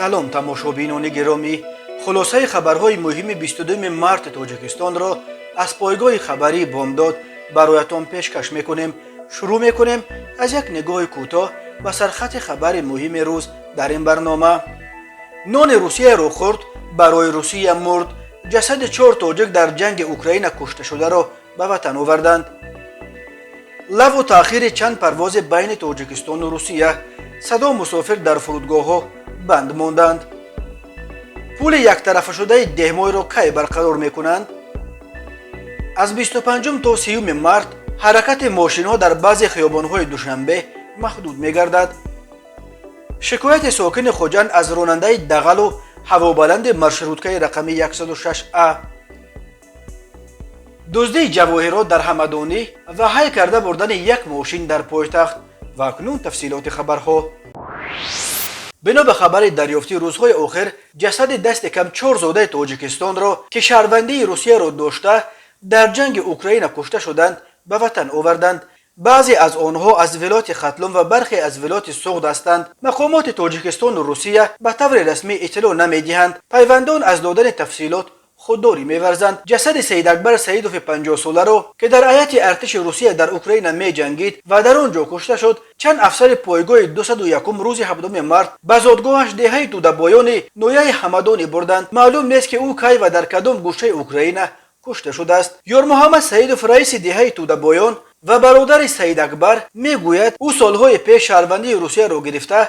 салом тамошобинони гиромӣ, хулосаи хабарҳои муҳими 22 марти тоҷикистонро аз пойгоҳи хабарии бомдод бароятон пешкаш мекунем. шурӯъ мекунем аз як нигоҳи кӯтоҳ ба сархати хабари муҳими рӯз дар ин барнома. нони русияро хӯрд, барои русия мурд. ҷасади 4 тоҷик дар ҷанги Украина кушташударо ба ватан оварданд. лаву таъхири чанд парвози байни Тоҷикистону Русия, садо мусофир дар фурудгоҳҳо банд монданд. пули яктарафашудаи деҳмойро кай барқарор мекунанд? аз 25 то 30 март ҳаракати мошинҳо дар баъзе хиёбонҳои Душанбе маҳдуд мегардад. шикояти сокини Хоҷанд аз ронандаи дағалу ҳавобаланди маршруткаи рақами 106А. дуздии ҷавоҳирот дар ҳамадонӣ ва ҳай карда бурдани як мошин дар пойтахт. ва акнун тафсилоти хабарҳо. бино ба хабари дарёфти рӯзҳои охир, ҷасади дасти кам 4 зодаи Тоҷикистонро ки шаҳрвандии Русияро дошта дар ҷанги Украина кушта шуданд, ба ватан оварданд. баъзе аз онҳо аз вилояти Хатлум ва бархе аз вилояти Суғд ҳастанд. мақомоти Тоҷикистону Русия ба таври расмӣ иттилоъ намедиҳанд. пайвандон аз додани тафсилот худдорӣ меварзанд. ҷасади Саидакбар Саидови 50-соларо ки дар ҳайати артиши Русия дар Украина меҷангид ва дар он ҷо кушта шуд, чанд афсари пойгоҳи 201 рӯзи 7 март ба зодгоҳаш деҳаи Дудабоёни ноҳияи Ҳамадонӣ бурданд. маълум нест ки ӯ кай ва дар кадом гӯшаи Украина кушта шудааст. Ёрмуҳаммад Саидов, раиси деҳаи Тудабоён ва бародари Саидакбар, мегӯяд ӯ солҳои пеш шаҳрвандии Русияро гирифта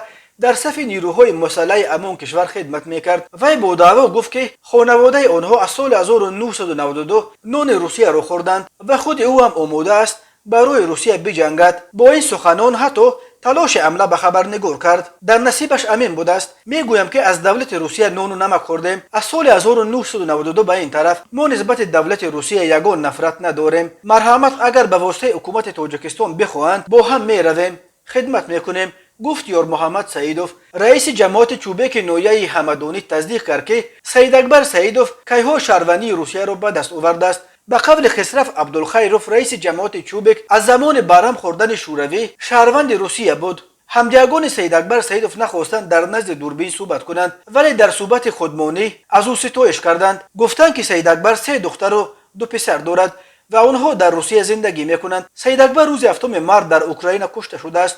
дар сафи нирӯҳои мусаллаҳи амон кишвар хидмат мекард. вай бо даъво гуфт ки хонаводаи онҳо аз соли 1992 нони Русияро хӯрданд ва худи ӯ ҳам омода аст барои Русия биҷангад. бо ин суханон ҳатто талоши ҳамла ба хабарнигор кард. дар насибаш амин будааст. мегӯям ки аз давлати Русия нону намак хӯрдем. аз соли 1992 ба ин тараф мо нисбати давлати Русия ягон нафрат надорем. марҳамат, агар ба воситаи ҳукумати Тоҷикистон бихоҳанд, бо ҳам меравем, хидмат мекунем, гуфт Ёрмуҳаммад Саидов. раиси ҷамоати чӯбеки ноҳияи Ҳамадонӣ тасдиқ кард ки Саидакбар Саидов кайҳо шаҳрвандии Русияро ба даст овардааст. ба қавли Хисраф Абдулхайров, раиси ҷамоати чӯбек, аз замони барҳам хӯрдани шӯравӣ шаҳрванди Русия буд. ҳамдиягони Саидакбар Саидов нахостанд дар назди дурбин суҳбат кунанд, вале дар суҳбати худмонӣ аз ӯ ситоиш карданд. гуфтанд ки Саидакбар 3 духтару 2 писар дорад ва онҳо дар Русия зиндагӣ мекунанд. Саидакбар рӯзи 7 март дар Украина кушта шудааст.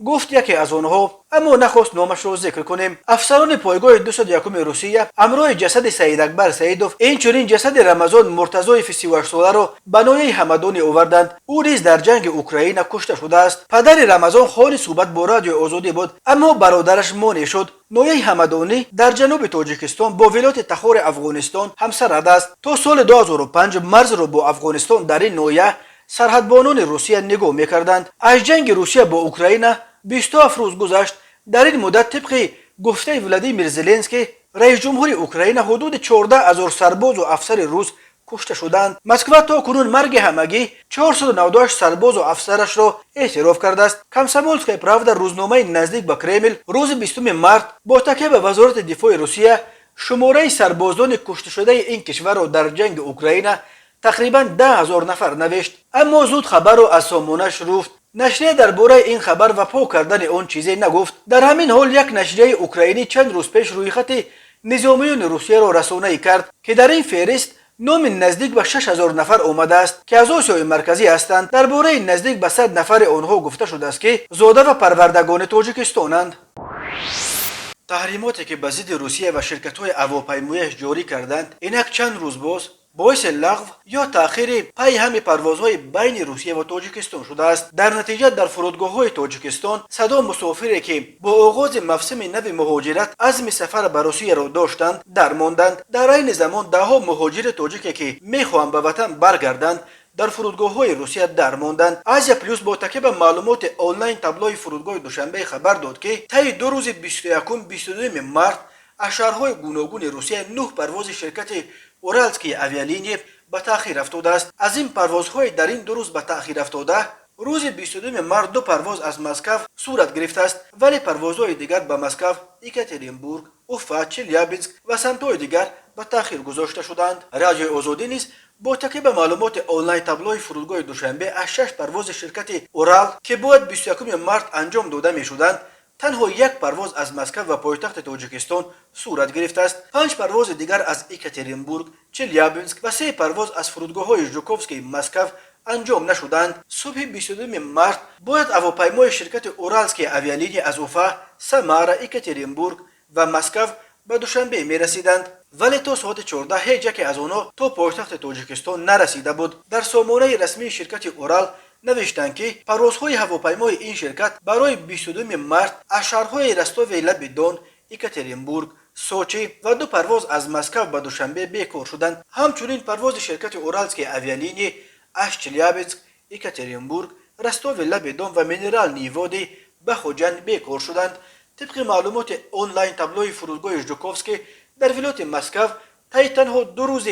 гуфт яке аз онҳо, аммо нахост номашро зикр кунем. афсарони пойгоҳи 201 Русия амроҳи ҷасади Саидакбар Саидов, инчунин ҷасади Рамазон Муртазои 38-соларо ба ноҳияи Ҳамадонӣ оварданд. ӯ низ дар ҷанги Украина кушта шудааст. падари Рамазон холи суҳбат бо радиои Озодӣ буд, аммо бародараш монеъ шуд. ноҳияи Ҳамадонӣ дар ҷануби Тоҷикистон бо вилояти Тахори Афғонистон ҳамсарҳад аст. то соли 2005 марзро бо Афғонистон дар ин ноҳия сарҳадбонони Русия нигоҳ мекарданд. аз ҷанги Русия бо Украина 27 рӯз гузашт. дар ин муддат тибқи гуфтаи Владимир Зеленский, раисҷумҳури Украина, ҳудуди 14 000 сарбозу афсари рус кушта шуданд. москва то кунун марги ҳамагӣ 498 сарбозу афсарашро эътироф кардааст. Комсомольская правда, рӯзномаи наздик ба Кремл, рӯзи 20 март бо такя ба вазорати дифои Русия шумораи сарбозони кушташудаи ин кишварро дар ҷанги Украина тақрибан 10 000 нафар навешт. аммо зуд хабарро аз сомонаш руфт. нашрия дар бораи ин хабар ва по кардани он чизе нагуфт. дар ҳамин ҳол як нашрияи украинӣ чанд рӯз пеш рӯйхати низомиёни Русияро расонае кард ки дар ин феҳрист номи наздик ба 6000 нафар омадааст ки аз Осиёи марказӣ ҳастанд. дар бораи наздик ба 100 нафари онҳо гуфта шудааст ки зода ва парвардагони Тоҷикистонанд. таҳримоте ки ба зидди Русия ва ширкатҳои ҳавопаймоияш ҷорӣ карданд, инак чанд рӯз боз боиси лағв ё таъхири пай ҳами парвозҳои байни Русия ва Тоҷикистон шудааст. дар натиҷа дар фурудгоҳҳои Тоҷикистон садо мусофире ки бо оғози мавсими нави муҳоҷират азми сафар ба Русияро доштанд, дармонданд. дар айни замон даҳо муҳоҷири тоҷике ки мехоҳанд ба ватан баргарданд, дар фурудгоҳҳои Русия дармонданд. Азия плюс бо такя ба маълумоти онлайн таблои фурудгоҳи Душанбе хабар дод ки таи 2 рӯзи 21-22 март аз шаҳрҳои гуногуни Русия 9 парвози ширкати Уральские авиалинии ба таъхир афтодааст. аз ин парвозҳои дар ин 2 рӯз ба таъхир афтода, рӯзи 22 март 2 парвоз аз Москав сурат гирифтааст, вале парвозҳои дигар ба Москав, Екатеринбург, Уфа, Челябинск ва самтҳои дигар ба таъхир гузошта шуданд. радиои Озодӣ низ бо такя ба маълумоти онлайн таблои фурудгоҳи Душанбе аз 6 парвози ширкати Урал ки бояд 21 март анҷом дода мешуданд, تنها یک پرواز از مسکو و پایتخت تاجیکستان صورت گرفته است. 5 پرواز دیگر از اکاترینبورگ، چلیابینسک و 3 پرواز از فرودگاه‌های ژوکوفسکی مسکو انجام نشدند. صبح 22 مارس باید هواپیمای شرکت اورالسکی اویالینی از اوفا، سمارا، اکاترینبورگ و مسکو به دوشنبه می رسیدند، ولی تا ساعت 14 هیچ یک از آنها تا پایتخت تاجیکستان نرسیده بود. در سامانه رسمی شرکت اورال نوشتند که پروازهای هواپیمای این شرکت برای 22 مارس از شهرهای رستوف لب دون، اکاترینبورگ، سوچی و 2 پرواز از مسکو به دوشنبه بیکار شدند. همچنین پرواز شرکت اورالسکی اویالینی از چلیابینسک، اکاترینبورگ، رستوف لب دون و مینرال نیوادی به خوجند بیکار شدند. طبق معلومات آنلاین تابلوی فرودگاه ژوکوفسکی در ولایت مسکو طی تنها 2 روز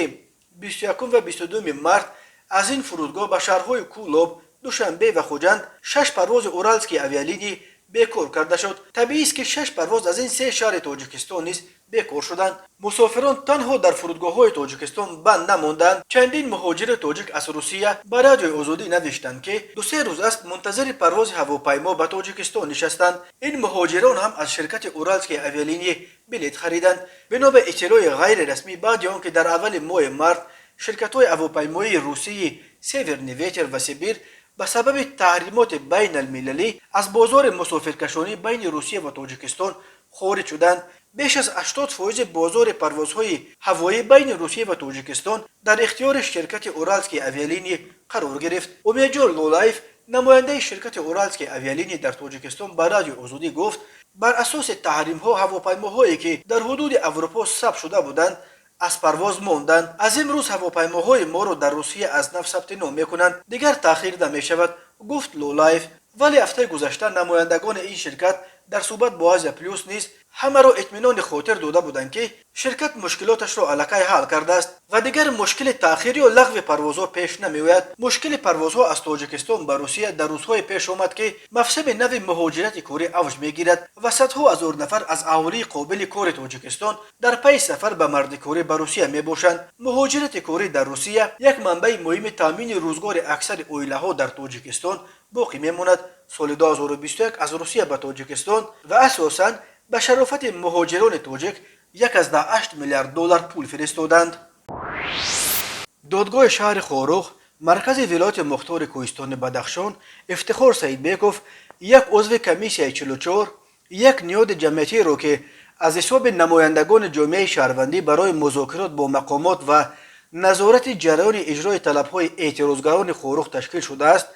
21 و 22 مارس از این فرودگاه به شهرهای کولوب، دوشنبه و خوجند 6 پرواز اورالسکی اویالینی بیکار کرده شد. طبیعی است که 6 پرواز از این 3 شهر تاجیکستان نیز بیکار شدند. مسافران تنها در فرودگاه‌های تاجیکستان بند نماندند. چندین مهاجر تاجیک از روسیه به رادیو آزادی نوشتند که 2-3 روز است منتظر پرواز هواپیما به تاجیکستان نشستند. این مهاجران هم از شرکت اورالسکی اویالینی بلیط خریدند. بنا به اطلاع غیر رسمی، بعد از آنکه در اول ماه مارس شرکت‌های هواپیمایی روسی سیورنیویتر و سیبیر به سبب تحریمات بین المللی از بازار مسافرکشانی بین روسیه و تاجیکستان خارج شدند. بیش از 80% بازار پروازهای هوایی بین روسیه و تاجیکستان در اختیار شرکت اورالسکی اویالینی قرار گرفت. امیدجان لولایف، نماینده شرکت اورالسکی اویالینی در تاجیکستان، به رادیو آزادی گفت بر اساس تحریم‌ها هواپیماهایی که در حدود اروپا ثبت شده بودند از پرواز ماندند. از امروز هواپیماهای ما را در روسیه از نو ثبت نام میکنند، دیگر تأخیر نمیشود، گفت لولایف. ولی هفته گذشته نمایندگان این شرکت در صحبت با آزیا پلوس نیز همه را اطمینان خاطر داده بودند که شرکت مشکلاتش را الکی حل کرده است و دیگر مشکل تأخیر یا لغو پروازها پیش نمیآید. مشکل پروازها از تاجیکستان به روسیه در روزهای پیش آمد که مفهوم نو مهاجرت کاری اوج میگیرد و صدها هزار نفر از اهالی قابل کار تاجیکستان در پی سفر به مردکاری به روسیه میباشند. مهاجرت کاری در روسیه یک منبع مهم تامین روزگار اکثر عائله‌ها در تاجیکستان باقی میماند. سال 2021 از روسیه به تاجیکستان و اساساً به شرافت مهاجران تاجیک 1.8 میلیارد دلار پول فرستادند. دادگاه شهر خاروخ، مرکز ولایت مختار کوهستان بدخشان، افتخار سیدبیکوف، یک عضو کمیسیای 44، یک نیاد جمعیتی را که از حساب نمایندگان جامعه شهروندی برای مذاکرات با مقامات و نظارت جریان اجرای طلب‌های اعتراضگران خاروخ تشکیل شده است،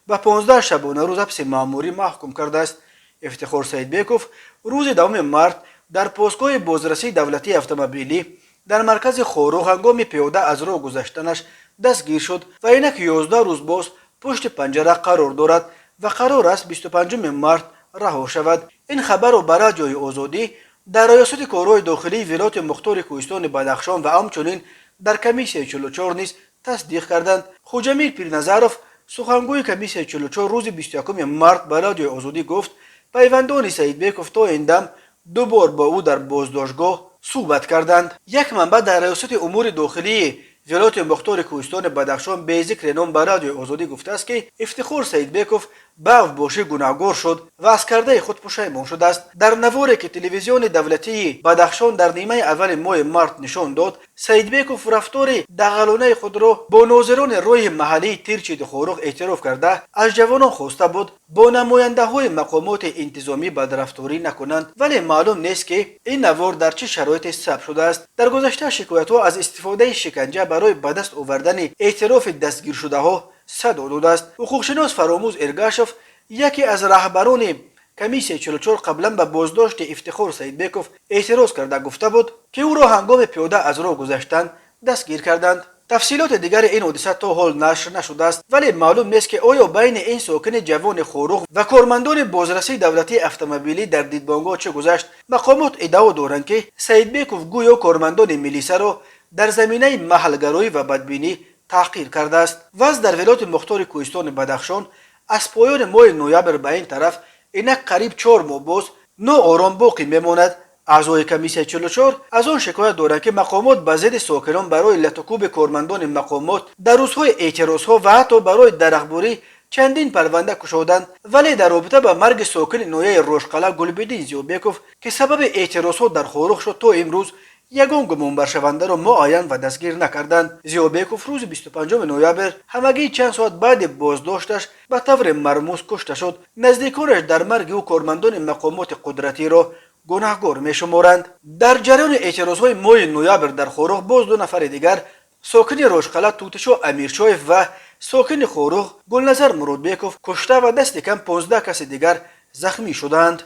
و 15 شبانه روز حبس مأموری محکوم کرده است. افتخار سیدبیکوف روز 2 مارس در پاسگاه بازرسی دولتی اتومبیلی در مرکز خاروخ هنگام پیاده از راه گذشتنش دستگیر شد و اینک 11 روز باز پشت پنجره قرار دارد و قرار است 25 مارس رها شود. این خبر را برای رادیوی آزادی در ریاست کارهای داخلی ولایت مختار کوهستان بدخشان و همچنین در کمیسیای 44 نیز تصدیق کردند. خوجمیر پیرنظرов، سخنگوی کمیسیای 44، روز 21 مارس به رادیوی آزادی گفت پیوندان سیدبیکوف تا این دم 2 بار با او در بازداشتگاه صحبت کردند. یک منبع در ریاست امور داخلی ولایت مختار کوهستان بدخشان به ذکر نام به رادیوی آزادی گفته است که افتخار سیدبیکوف به باشی گناهکار شد و از کرده خود پشیمان شده است. در نواری که تلویزیون دولتی بدخشان در نیمه اول ماه مارس نشان داد، سیدبیکوف رفتار دغلانه خود را با ناظران روی محلی تیرچید خاروخ اعتراف کرده از جوانان خواسته بود با نماینده های مقامات انتظامی بدرفتاری نکنند، ولی معلوم نیست که این نوار در چه شرایطی ثبت شده است. در گذشته شکایت ها از استفاده شکنجه برای به دست آوردن اعتراف دستگیر شده ها صدا داده است. حقوقشناس فراموز ارگاشوف، یکی از رهبران کمیسیای 44، قبلا به بازداشت افتخار سیدبیکوف اعتراض کرده گفته بود که او را هنگام پیاده از راه گذشتن دستگیر کردند. تفصیلات دیگر این حادثه تا حال نشر نشده است، ولی معلوم نیست که آیا بین این ساکن جوان خاروخ و کارمندان بازرسی دولتی اتومبیلی در دیدبانگاه چه گذشت. مقامات ادعا دارند که سیدبیکوف گویا کارمندان میلیسا را در زمینه محلگرایی و بدبینی تحقیر کرده است. وضع در ولایت مختار کوهستان بدخشان از پایان ماه نوامبر به این طرف اینک قریب 4 ماه باز ناآرام باقی میماند. اعضای کمیسیای 44 از آن شکایت دارند که مقامات به ضد ساکنان برای لطکوب کارمندان مقامات در روزهای اعتراضها و حتی برای درخباری چندین پرونده کشودند، ولی در رابطه با مرگ ساکن نویه روشقلا گلبدین زیوبکوف که سبب اعتراضات در خورخ شد تا امروز یگان گمانبر شونده را معاین و دستگیر نکردند. زیوبکوف روز 25 نوامبر همگی چند ساعت بعد بازداشتش به طور مرموز کشته شد. نزدیکانش در مرگ او کارمندان مقامات قدرتی را گناهکار می‌شمارند. در جریان اعتراضهای ماه نوامبر در خورخ باز دو نفر دیگر ساکن روشقلا توتشو امیرشایف و ساکن خورخ گلنظر مرودبیکوف کشته و دست کم 15 کس دیگر زخمی شدند.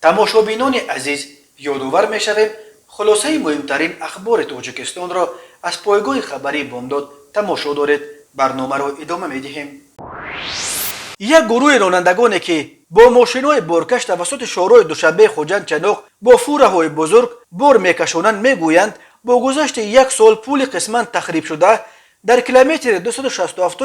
تماشابینان عزیز، یادآور می‌شویم خلاصه مهمترین اخبار تاجیکستان را از پایگاه خبری بامداد تماشا دارید. برنامه را ادامه می‌دهیم. یک گروه رانندگانی که با ماشین‌های بارکش توسط شورای دوشنبه خوجند چنوق با فوره‌های بزرگ بار می‌کشانند می‌گویند با گذشت یک سال پول قسماً تخریب شده در کیلومتر 267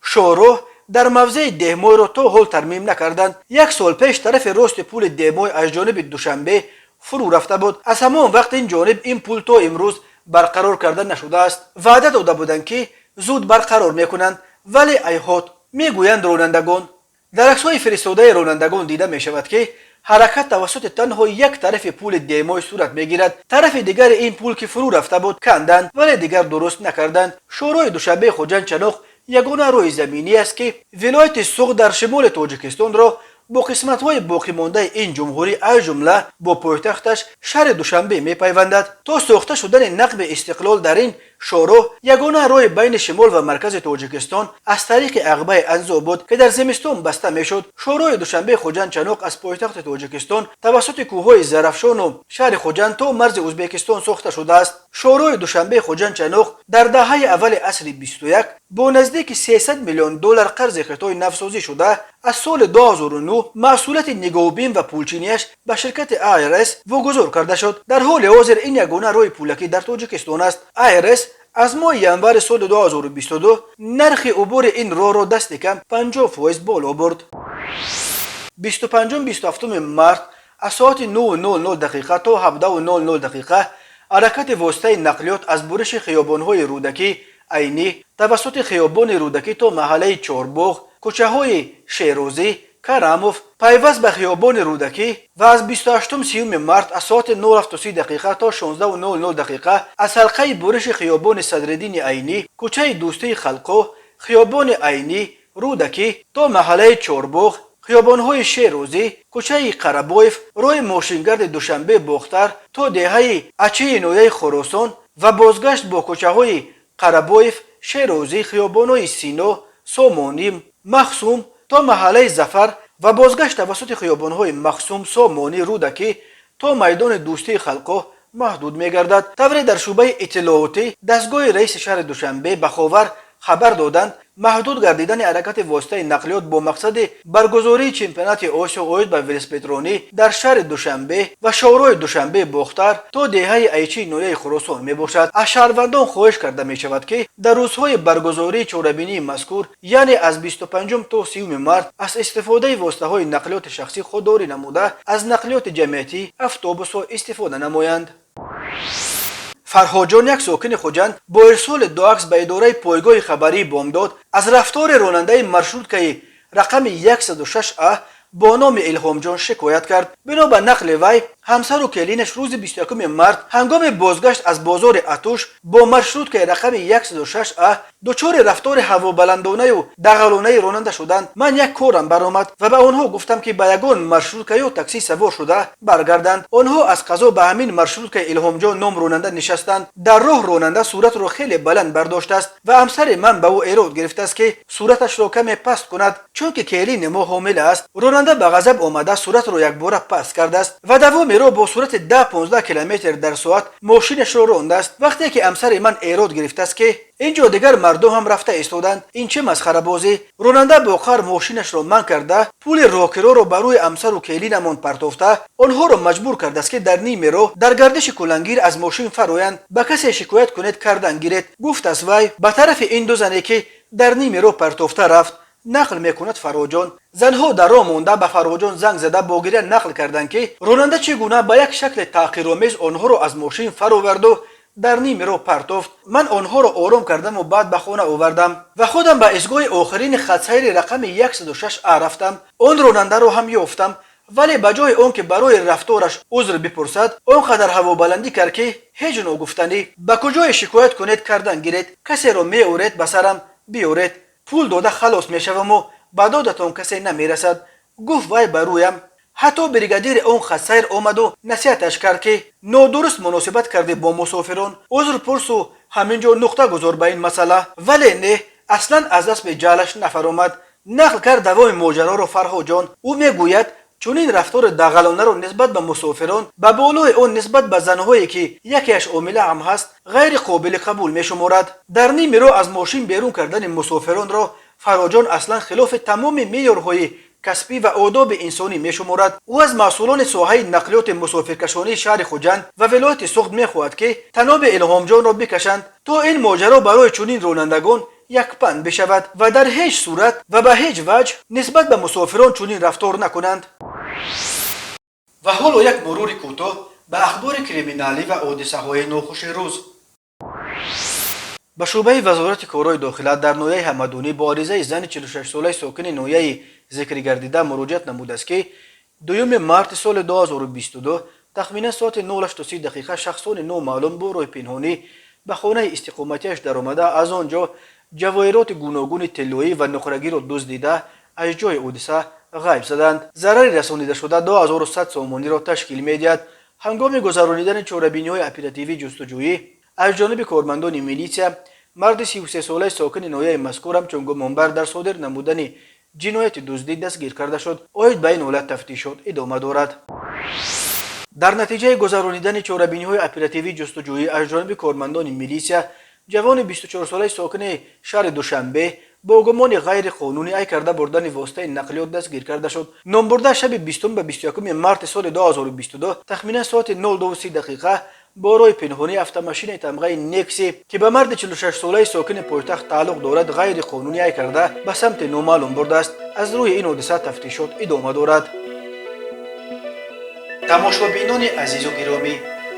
شاهراه در موضع دهمای را تا حال ترمیم نکردند. یک سال پیش طرف راست پول دهمای از جانب دوشنبه فرو رفته بود. از همان وقت این جانب این پول تا امروز برقرار کردن نشده است. وعده داده بودند که زود برقرار میکنند، ولی ایهات میگویند رانندگان. در عکس‌های فرستاده رانندگان دیده می شود که حرکت توسط تنها یک طرف پول دهمای صورت میگیرد. طرف دیگر این پول که فرو رفته بود کندند ولی دیگر درست نکردند. شورای دوشنبه خوجند چنوق یگانه روی زمینی است که ولایت سوق در شمال تاجیکستان را با قسمت‌های باقی مانده این جمهوری از جمله با پایتختش شهر دوشنبه می‌پیوندد. تا ساخته شدن نقب استقلال در این شورای یگانه راه بین شمال و مرکز تاجیکستان از طریق عقبه انزا بود که در زمستان بسته میشد. شورای دوشنبه خوجند چنوق از پایتخت تاجیکستان توسط کوههای زرافشان و شهر خوجند تا مرز ازبکستان ساخته شده است. شورای دوشنبه خوجند چنوق در دهه اول عصر 21 با نزدیک 300 میلیون دلار قرض خطای نوسازی شده از سال 2009 مسئولیت نگاهبین و پولچینیش به شرکت IRS واگذار کرده شد. در حال حاضر این یگانه راه پولکی در تاجیکستان است. IRS از ماه ینور سال 2022 نرخ عبور این راه را دست کم 50% بالا برد. 25-27 مارس از ساعت 9:00 دقیقه تا 17:00 دقیقه حرکت واسطه نقلیات از برش خیابان‌های رودکی عینی توسط خیابان رودکی تا محله چهارباغ، کوچه‌های شیروزی، کراموف پیوست به خیابان رودکی و از 28-30 مارس از ساعت 9:30 دقیقه تا 16:00 دقیقه از حلقه برش خیابان صدرالدین عینی، کوچه دوستی خلقو، خیابان عینی، رودکی تا محله چهارباغ، خیابان‌های شیروزی، کوچه قربایف، راه ماشینگرد دوشنبه باختر تا دهه اچه نویه خراسان و بازگشت با کوچه‌های قربایف، شیروزی، خیابان‌های سینو، سامانی، مخصوم تا محله زفر و بازگشت توسط خیابان‌های مخصوم، سامانی، رودکی تا میدان دوستی خلقو محدود می‌گردد. طوری در شعبه اطلاعاتی دستگاه رئیس شهر دوشنبه به خاور خبر دادند محدود گردیدن حرکت واسطه نقلیات با مقصد برگزاری چمپیونات آسیا اوید به ویلسپترونی در شهر دوشنبه و شورای دوشنبه باختر تا دهه ایچی نویه خراسان می باشد. از شهروندان خواهش کرده می شود که در روزهای برگزاری چهاربینی مذکور یعنی از 25 تا 30 مارس از استفاده واسطه های نقلیات شخصی خودداری نموده از نقلیات جمعیتی اتوبوس استفاده نمایند. فرهاد جان یک ساکن خوجند با ارسال دو عکس به اداره پایگاه خبری بامداد از رفتار راننده مارشروتکه رقم 106A با نام الهام جان شکایت کرد. بنا به نقل وی همسر و کلینش روز 21 مارس هنگام بازگشت از بازار اتوش با مارشروتکه رقم 106A دچار رفتار هوابلندانه و دغلانه راننده شدند. من یک کارم برآمد و به آنها گفتم که به یگان مارشروتکه یا تاکسی سوار شده برگردند. آنها از قضا به همین مارشروتکه الهام جان نام راننده نشستند. در راه راننده صورت را خیلی بلند برداشته است و همسر من به او ایراد گرفته است که صورتش را کمی پست کند چون که کلین ما حامل است. راننده به غضب آمده صورت را یک بار پست کرده است و دوام را با سرعت 10-15 کیلومتر در ساعت ماشینش را رانده است. وقتی که همسر من ایراد گرفته است که اینجا دیگر مردم هم رفته ایستادند، این چه مسخره بازی؟ راننده با قهر ماشینش را منع کرده، پول راکرو را بر روی همسر و کلینمان پرتافته، آنها را مجبور کرده است که در نیم راه در گردش کلنگیر از ماشین فرآیند. به کسی شکایت کنید کردن گیرید. گفت است وی به طرف این دو زنی که در نیم راه پرتافته رفت. نقل میکند فرهاد جان. زنها در راه مانده به فرهاد جان زنگ زده با گریه نقل کردند که راننده چگونه به یک شکل تحقیرآمیز آنها را از ماشین فرآورد و дар ними роҳ партофт. ман онҳоро ором кардам ва баъд ба хона овардам ва худам ба изгоҳи охирини хатсайри рақами 106А рафтам. он ронандаро ҳам ёфтам, вале ба ҷои он ки барои рафтораш узр бипурсад, он қадар ҳавобаландӣ кард ки ҳеҷ ногуфтанӣ. ба куҷое шикоят кунед кардан гиред, касеро меоред ба сарам биёред, пул дода халос мешаваму ба додатон касе намерасад, гуфт вай ба рӯям. ҳатто бригадири он хатсайр омаду насиҳаташ кард ки нодуруст муносибат кардӣ бо мусофирон, узр пурсу ҳамин ҷо нуқта гузор ба ин масъала. вале не, аслан аз дасти ҷаҳлаш нафаромад. нақл кард давоми моҷароро Фарҳодҷон. ӯ мегӯяд чунин рафтори дағалонаро нисбат ба мусофирон ба болои он нисбат ба занҳое ки якеаш омила ҳам ҳаст ғайри қобили қабул мешуморад. дар ними роҳ аз мошин берун кардани мусофиронро Фарҳодҷон аслан хилофи тамоми меъёрҳои касбӣ ва одоби инсонӣ мешуморад. ӯ аз масъулони соҳаи нақлиёти мусофиркашонии шаҳри Хуҷанд ва вилояти Суғд мехоҳад ки таноби Илҳомҷонро бикашанд, то ин моҷаро барои чунин ронандагон якпанд бишавад ва дар ҳеҷ сурат ва ба ҳеҷ ваҷҳ нисбат ба мусофирон чунин рафтор накунанд. ва ҳоло як мурури кӯтоҳ ба ахбори криминалӣ ва ҳодисаҳои нохуши рӯз. ба шӯъбаи вазорати корҳои дохила дар ноҳияи Ҳамадонӣ бо аризаи зани 46-солаи сокини ноҳияи зикригардида муроҷиат намудааст ки 2 марти соли 2022 тахминан соати 08:30 шахсони номаълум бо роҳи пинҳонӣ ба хонаи истиқоматиаш даромада, аз он ҷо ҷавоҳироти гуногуни тиллоӣ ва нуқрагиро дуздида аз ҷои ҳодиса ғайб заданд. зарари расонидашуда 2100 сомониро ташкил медиҳад. ҳангоми гузаронидани чорабиниҳои оперативии ҷустуҷӯӣ аз ҷониби кормандони милитсия, марди 33-солаи сокини ноҳияи мазкур ҳамчун гумонбар дар содир намудани ҷинояти дуздӣ дастгир карда шуд. оид ба ин ҳолат тафтишот идома дорад. дар натиҷаи гузаронидани чорабиниҳои оперативии ҷустуҷӯӣ аз ҷониби кормандони милитсия, ҷавони 24-солаи сокини шаҳри Душанбе бо гумони ғайриқонунӣ ай карда бурдани воситаи нақлиёт дастгир карда шуд. номбурда шаби 20 ба 21 марти соли 2022 тахминан соати 02:30 бо роҳи пинҳонӣ автомашини тамғаи Некси ки ба марди 46-солаи сокини пойтахт тааллуқ дорад ғайриқонунӣ ай карда ба самти номаълум бурдааст. аз рӯи ин ҳодиса тафтишот идома дорад. тамошобинони азизу гиромӣ,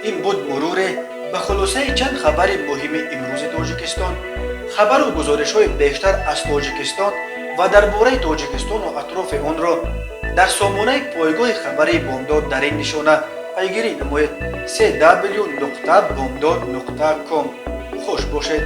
ин буд муруре ба хулосаи чанд хабари муҳими имрӯзи Тоҷикистон. хабару гузоришҳои бештар аз Тоҷикистон ва дар бораи Тоҷикистону атрофи онро дар сомонаи пойгоҳи хабари Бомдод дар ин нишона пайгирӣ намоед: cw.bomdod.com. хуш бошед.